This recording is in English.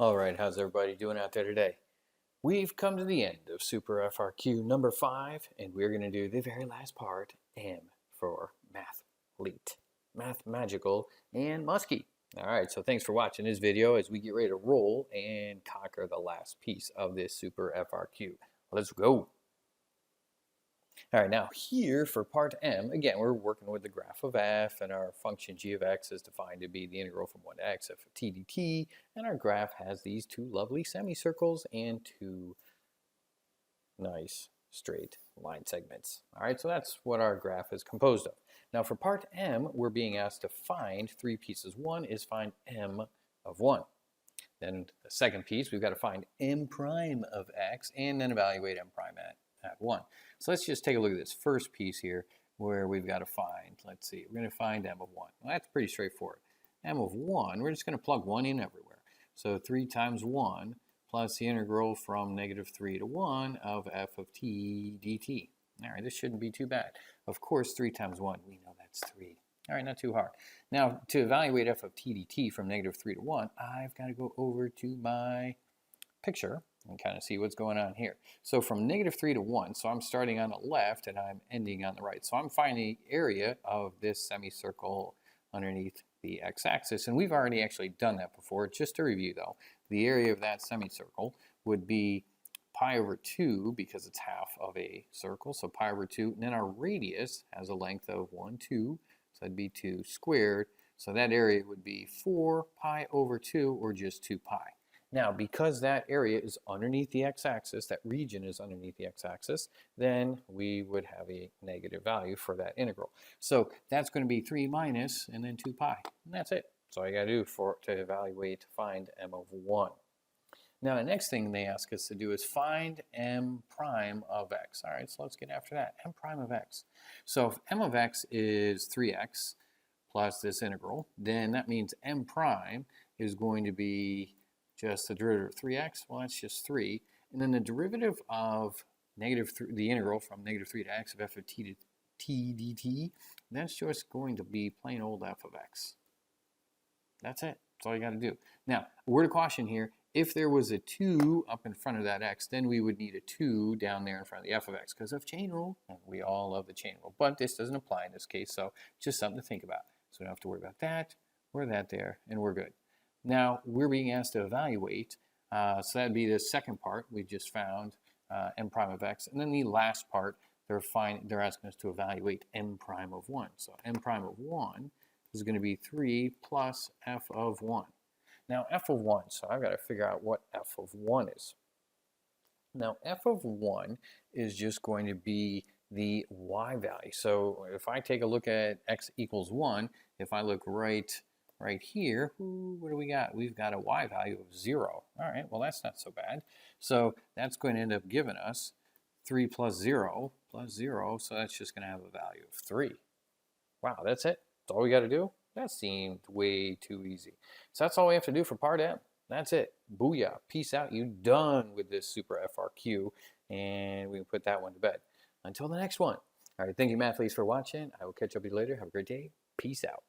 All right, how's everybody doing out there today? We've come to the end of Super FRQ number 5, and we're going to do the very last part, M for mathlete, math magical, and musky. All right, so thanks for watching this video as we get ready to roll and conquer the last piece of this Super FRQ. Let's go. All right, now here for part M, again, we're working with the graph of f, and our function g of x is defined to be the integral from 1 to x f of t dt, and our graph has these two lovely semicircles and two nice straight line segments. All right, so that's what our graph is composed of. Now for part M, we're being asked to find three pieces. One is find m of 1. Then the second piece, we've got to find m prime of x, and then evaluate m prime at 1. So let's just take a look at this first piece here where we've got to find, let's see, we're going to find m of 1. Well, that's pretty straightforward. M of 1, we're just going to plug 1 in everywhere. So 3 times 1 plus the integral from -3 to 1 of f of t dt. All right, this shouldn't be too bad. Of course, 3 times 1, we know that's 3. All right, not too hard. Now, to evaluate f of t dt from -3 to 1, I've got to go over to my picture and kind of see what's going on here. So from -3 to 1, so I'm starting on the left and I'm ending on the right. So I'm finding the area of this semicircle underneath the x-axis, and we've already actually done that before. Just to review though, the area of that semicircle would be pi over 2 because it's half of a circle, so pi over 2, and then our radius has a length of 1, 2, so that'd be 2 squared, so that area would be 4 pi over 2, or just 2 pi. Now, because that area is underneath the x-axis, that region is underneath the x-axis, then we would have a negative value for that integral. So that's going to be 3 minus and then 2 pi, and that's it. That's all you got to do to evaluate, find m of 1. Now, the next thing they ask us to do is find m prime of x. All right, so let's get after that. M prime of x. So if m of x is 3x plus this integral, then that means m prime is going to be just the derivative of 3x. Well, that's just 3. And then the derivative of the integral from -3 to x of f of t to t dt, that's just going to be plain old f of x. That's it. That's all you got to do. Now, a word of caution here. If there was a 2 up in front of that x, then we would need a 2 down there in front of the f of x because of chain rule. And we all love the chain rule. But this doesn't apply in this case, so just something to think about. So we don't have to worry about that or that there, and we're good. Now, we're being asked to evaluate, so that would be the second part we just found, m prime of x. And then the last part, they're asking us to evaluate m prime of 1. So m prime of 1 is going to be 3 plus f of 1. Now, f of 1, so I've got to figure out what f of 1 is. Now, f of 1 is just going to be the y value. So if I take a look at x equals 1, if I look right here, what do we got? We've got a y value of 0. All right, well, that's not so bad. So that's going to end up giving us 3 plus 0, so that's just going to have a value of 3. Wow, that's it? That's all we got to do? That seemed way too easy. So that's all we have to do for part M. That's it. Booyah. Peace out. You done with this Super FRQ, and we can put that one to bed. Until the next one. All right, thank you, Mathletes, for watching. I will catch up with you later. Have a great day. Peace out.